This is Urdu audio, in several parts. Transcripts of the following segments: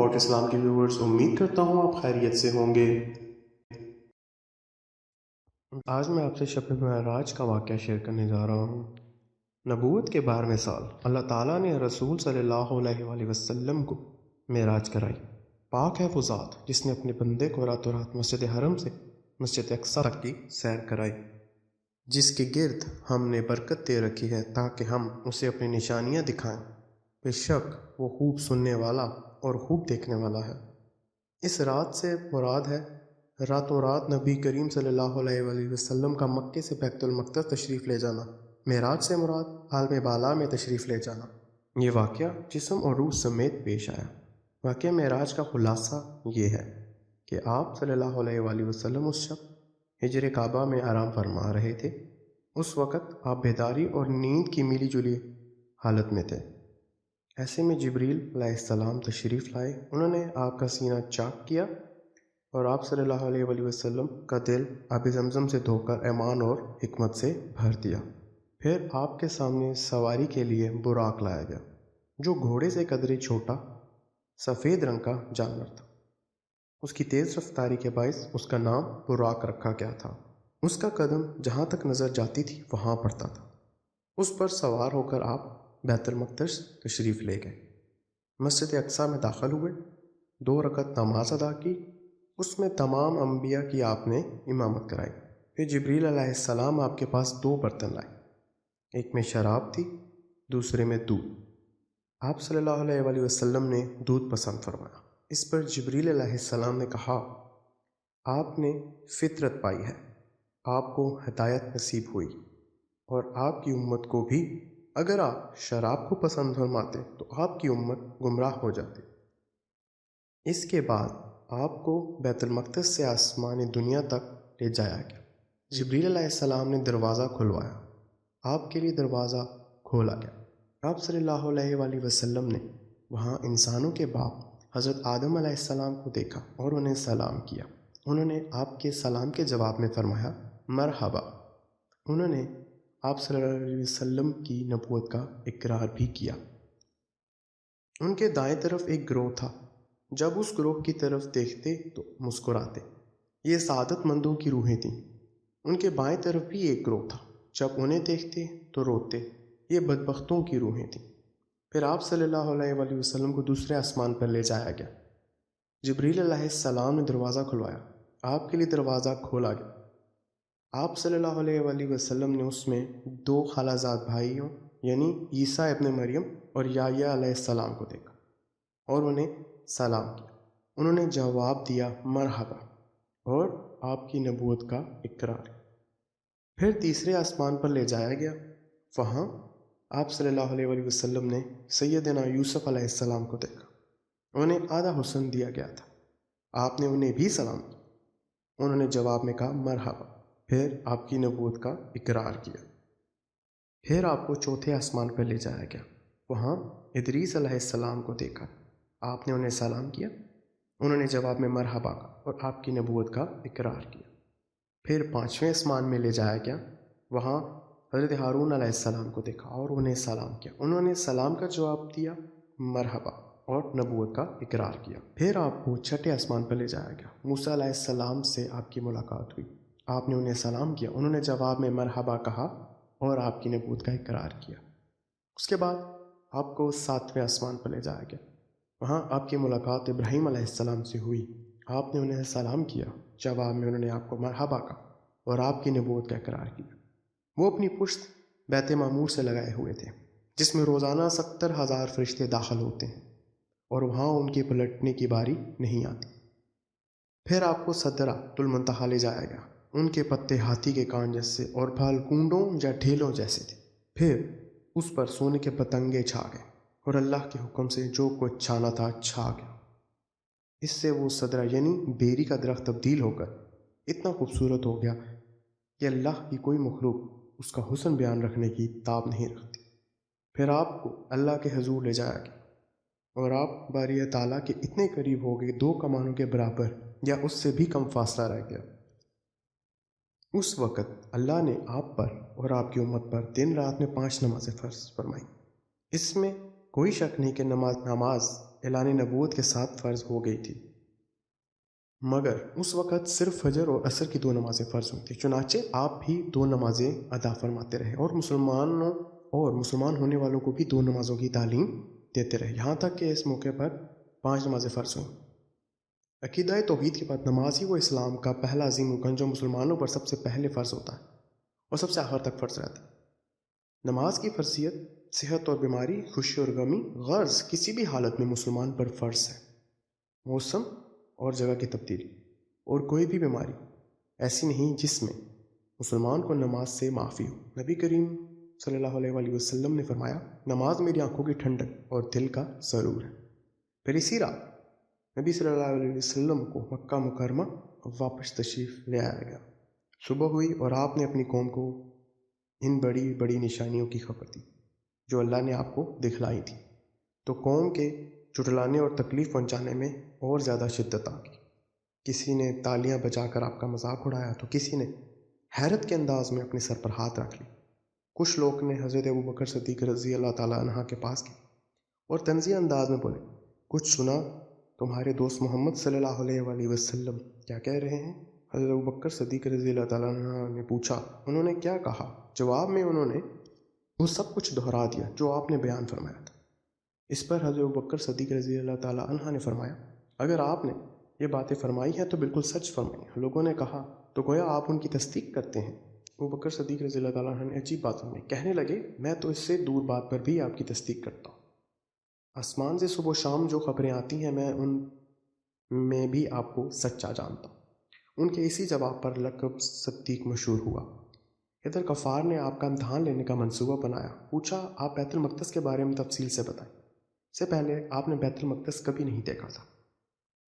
اباؤٹ اسلام کے ویورز، امید کرتا ہوں آپ خیریت سے ہوں گے۔ آج میں آپ سے شب معراج کا واقعہ شیئر کرنے جا رہا ہوں۔ نبوت کے 12ویں سال اللہ تعالیٰ نے رسول صلی اللہ علیہ وآلہ وسلم کو معراج کرائی۔ پاک ہے وہ ذات جس نے اپنے بندے کو راتوں رات مسجد حرم سے مسجد اقصی تک کی سیر کرائی، جس کے گرد ہم نے برکت دے رکھی ہے تاکہ ہم اسے اپنی نشانیاں دکھائیں۔ بے شک وہ خوب سننے والا اور خوب دیکھنے والا ہے۔ اس رات سے مراد ہے راتوں رات نبی کریم صلی اللہ علیہ وآلہ وسلم کا مکے سے بیت المقدس تشریف لے جانا۔ معراج سے مراد عالم بالا میں تشریف لے جانا۔ یہ واقعہ جسم اور روح سمیت پیش آیا۔ واقعہ معراج کا خلاصہ یہ ہے کہ آپ صلی اللہ علیہ وآلہ وسلم اس شب ہجر کعبہ میں آرام فرما رہے تھے۔ اس وقت آپ بیداری اور نیند کی ملی جلی حالت میں تھے۔ ایسے میں جبریل علیہ السلام تشریف لائے۔ انہوں نے آپ کا سینہ چاک کیا اور آپ صلی اللہ علیہ وآلہ وسلم کا دل آب زمزم سے دھو کر ایمان اور حکمت سے بھر دیا۔ پھر آپ کے سامنے سواری کے لیے براق لایا گیا، جو گھوڑے سے قدرے چھوٹا سفید رنگ کا جانور تھا۔ اس کی تیز رفتاری کے باعث اس کا نام براق رکھا گیا تھا۔ اس کا قدم جہاں تک نظر جاتی تھی وہاں پڑتا تھا۔ اس پر سوار ہو کر آپ بیت المقدس تشریف لے گئے، مسجد اقصی میں داخل ہوئے، 2 رکعت نماز ادا کی۔ اس میں تمام انبیاء کی آپ نے امامت کرائی۔ پھر جبریل علیہ السلام آپ کے پاس 2 برتن لائے، ایک میں شراب تھی، دوسرے میں دودھ۔ آپ صلی اللہ علیہ وآلہ وسلم نے دودھ پسند فرمایا۔ اس پر جبریل علیہ السلام نے کہا، آپ نے فطرت پائی ہے، آپ کو ہدایت نصیب ہوئی، اور آپ کی امت کو بھی۔ اگر آپ شراب کو پسند فرماتے تو آپ کی امت گمراہ ہو جاتی۔ اس کے بعد آپ کو بیت المقدس سے آسمان دنیا تک لے جایا گیا۔ جبریل علیہ السلام نے دروازہ کھلوایا، آپ کے لیے دروازہ کھولا گیا۔ آپ صلی اللہ علیہ وآلہ وسلم نے وہاں انسانوں کے باپ حضرت آدم علیہ السلام کو دیکھا اور انہیں سلام کیا۔ انہوں نے آپ کے سلام کے جواب میں فرمایا مرحبا۔ انہوں نے آپ صلی اللہ علیہ وسلم کی نبوت کا اقرار بھی کیا۔ ان کے دائیں طرف ایک گروہ تھا، جب اس گروہ کی طرف دیکھتے تو مسکراتے، یہ سعادت مندوں کی روحیں تھیں۔ ان کے بائیں طرف بھی ایک گروہ تھا، جب انہیں دیکھتے تو روتے، یہ بدبختوں کی روحیں تھیں۔ پھر آپ صلی اللہ علیہ وآلہ وسلم کو دوسرے آسمان پر لے جایا گیا۔ جبریل علیہ السلام نے دروازہ کھلوایا، آپ کے لیے دروازہ کھولا گیا۔ آپ صلی اللہ علیہ وآلہ وسلم نے اس میں 2 خالہ زاد بھائیوں یعنی عیسیٰ ابن مریم اور یحییٰ علیہ السلام کو دیکھا اور انہیں سلام کیا۔ انہوں نے جواب دیا مرحبا اور آپ کی نبوت کا اقرار کیا۔ پھر تیسرے آسمان پر لے جایا گیا۔ وہاں آپ صلی اللہ علیہ وآلہ وسلم نے سیدنا یوسف علیہ السلام کو دیکھا، انہیں آدھا حسن دیا گیا تھا۔ آپ نے انہیں بھی سلام کیا، انہوں نے جواب میں کہا مرحبا، پھر آپ کی نبوت کا اقرار کیا۔ پھر آپ کو چوتھے آسمان پر لے جایا گیا۔ وہاں ادریس علیہ السلام کو دیکھا، آپ نے انہیں سلام کیا، انہوں نے جواب میں مرحبا کہا اور آپ کی نبوت کا اقرار کیا۔ پھر 5ویں آسمان میں لے جایا گیا۔ وہاں حضرت ہارون علیہ السلام کو دیکھا اور انہیں سلام کیا، انہوں نے سلام کا جواب دیا مرحبا اور نبوت کا اقرار کیا۔ پھر آپ کو چھٹے آسمان پر لے جایا گیا۔ موسیٰ علیہ السلام سے آپ کی ملاقات ہوئی، آپ نے انہیں سلام کیا، انہوں نے جواب میں مرحبا کہا اور آپ کی نبوت کا اقرار کیا۔ اس کے بعد آپ کو 7ویں آسمان پر لے جایا گیا۔ وہاں آپ کی ملاقات ابراہیم علیہ السلام سے ہوئی، آپ نے انہیں سلام کیا، جواب میں انہوں نے آپ کو مرحبا کہا اور آپ کی نبوت کا اقرار کیا۔ وہ اپنی پشت بیت معمور سے لگائے ہوئے تھے، جس میں روزانہ 70,000 فرشتے داخل ہوتے ہیں اور وہاں ان کے پلٹنے کی باری نہیں آتی۔ پھر آپ کو سدرۃ المنتہا لے جایا گیا۔ ان کے پتے ہاتھی کے کان جیسے اور پھل کونڈوں یا ڈھیلوں جیسے تھے۔ پھر اس پر سونے کے پتنگے چھا گئے اور اللہ کے حکم سے جو کچھ چھانا تھا چھا گیا۔ اس سے وہ سدرہ یعنی بیری کا درخت تبدیل ہو کر اتنا خوبصورت ہو گیا کہ اللہ کی کوئی مخلوق اس کا حسن بیان رکھنے کی تاب نہیں رکھتی۔ پھر آپ کو اللہ کے حضور لے جایا گیا اور آپ باری تعالیٰ کے اتنے قریب ہو گئے 2 کمانوں کے برابر یا اس سے بھی کم فاصلہ رہ گیا۔ اس وقت اللہ نے آپ پر اور آپ کی امت پر دن رات میں 5 نمازیں فرض فرمائیں۔ اس میں کوئی شک نہیں کہ نماز اعلان نبوت کے ساتھ فرض ہو گئی تھی، مگر اس وقت صرف فجر اور عصر کی 2 نمازیں فرض ہوئی تھیں۔ چنانچہ آپ بھی 2 نمازیں ادا فرماتے رہے اور مسلمان ہونے والوں کو بھی 2 نمازوں کی تعلیم دیتے رہے، یہاں تک کہ اس موقع پر 5 نمازیں فرض ہوئیں۔ عقیدہ توحید کے بعد نماز ہی وہ اسلام کا پہلا عظیم رکن جو مسلمانوں پر سب سے پہلے فرض ہوتا ہے اور سب سے آخر تک فرض رہتا ہے۔ نماز کی فرضیت صحت اور بیماری، خوشی اور غمی، غرض کسی بھی حالت میں مسلمان پر فرض ہے۔ موسم اور جگہ کی تبدیلی اور کوئی بھی بیماری ایسی نہیں جس میں مسلمان کو نماز سے معافی ہو۔ نبی کریم صلی اللہ علیہ وآلہ وسلم نے فرمایا، نماز میری آنکھوں کی ٹھنڈک اور دل کا سرور ہے۔ پھر اسی رات نبی صلی اللہ علیہ وسلم کو مکہ مکرمہ واپس تشریف لے آیا گیا۔ صبح ہوئی اور آپ نے اپنی قوم کو ان بڑی بڑی نشانیوں کی خبر دی جو اللہ نے آپ کو دکھلائی تھی، تو قوم کے جھٹلانے اور تکلیف پہنچانے میں اور زیادہ شدت آ گئی۔ کسی نے تالیاں بجا کر آپ کا مذاق اڑایا تو کسی نے حیرت کے انداز میں اپنے سر پر ہاتھ رکھ لی۔ کچھ لوگ نے حضرت ابوبکر صدیق رضی اللہ تعالیٰ عنہ کے پاس گئے اور طنزیہ انداز میں بولے، کچھ سنا تمہارے دوست محمد صلی اللہ علیہ وآلہ وسلم کیا کہہ رہے ہیں؟ حضرت ابوبکر صدیق رضی اللہ تعالیٰ عنہ نے پوچھا، انہوں نے کیا کہا؟ جواب میں انہوں نے وہ سب کچھ دہرا دیا جو آپ نے بیان فرمایا تھا۔ اس پر حضرت ابوبکر صدیق رضی اللہ تعالیٰ عنہ نے فرمایا، اگر آپ نے یہ باتیں فرمائی ہیں تو بالکل سچ فرمائی۔ لوگوں نے کہا، تو گویا آپ ان کی تصدیق کرتے ہیں؟ ابوبکر صدیق رضی اللہ تعالیٰ عنہ نے عجیب بات فرمائی، کہنے لگے، میں تو اس سے دور بات پر بھی آپ کی تصدیق کرتا ہوں۔ آسمان سے صبح و شام جو خبریں آتی ہیں میں ان میں بھی آپ کو سچا جانتا ہوں۔ ان کے اسی جواب پر لقب صدیق مشہور ہوا۔ ادھر کفار نے آپ کا امتحان لینے کا منصوبہ بنایا، پوچھا آپ بیت المقدس کے بارے میں تفصیل سے بتائیں۔ سے پہلے آپ نے بیت المقدس کبھی نہیں دیکھا تھا۔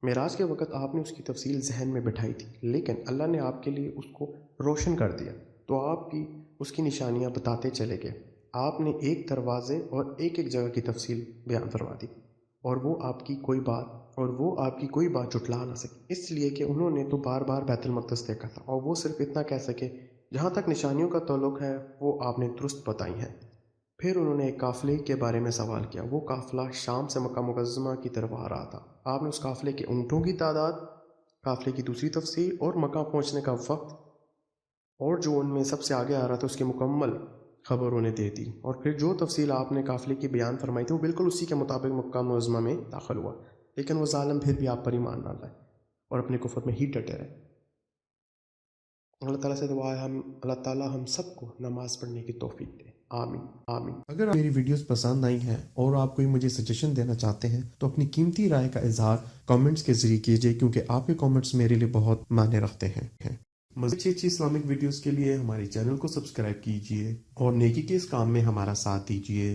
معراج کے وقت آپ نے اس کی تفصیل ذہن میں بٹھائی تھی، لیکن اللہ نے آپ کے لیے اس کو روشن کر دیا تو آپ بھی اس کی نشانیاں بتاتے چلے گئے۔ آپ نے ایک دروازے اور ایک جگہ کی تفصیل بیان فرما دی اور وہ آپ کی کوئی بات جھٹلا نہ سکی، اس لیے کہ انہوں نے تو بار بار بیت المقدس دیکھا تھا اور وہ صرف اتنا کہہ سکے، جہاں تک نشانیوں کا تعلق ہے وہ آپ نے درست بتائی ہیں۔ پھر انہوں نے ایک قافلے کے بارے میں سوال کیا۔ وہ قافلہ شام سے مکہ مکرمہ کی طرف آ رہا تھا۔ آپ نے اس قافلے کے اونٹوں کی تعداد، قافلے کی دوسری تفصیل اور مکہ پہنچنے کا وقت اور جو ان میں سب سے آگے آ رہا تھا اس کی مکمل خبر انہیں دے دی، اور پھر جو تفصیل آپ نے قافلے کی بیان فرمائی تھی وہ بالکل اسی کے مطابق مکہ معظمہ میں داخل ہوا، لیکن وہ ظالم پھر بھی آپ پر ایمان نہ لائے اور اپنے کفر میں ہی ڈٹے رہے۔ اللہ تعالیٰ سے دعا ہے اللہ تعالیٰ ہم سب کو نماز پڑھنے کی توفیق دے، آمین آمین۔ اگر میری ویڈیوز پسند آئی ہیں اور آپ کوئی مجھے سجیشن دینا چاہتے ہیں تو اپنی قیمتی رائے کا اظہار کامنٹس کے ذریعے کیجیے، کیونکہ آپ کے کامنٹس میرے لیے بہت معنی رکھتے ہیں۔ مزید اچھی اسلامک ویڈیوز کے لیے ہمارے چینل کو سبسکرائب کیجیے اور نیکی کے اس کام میں ہمارا ساتھ دیجیے۔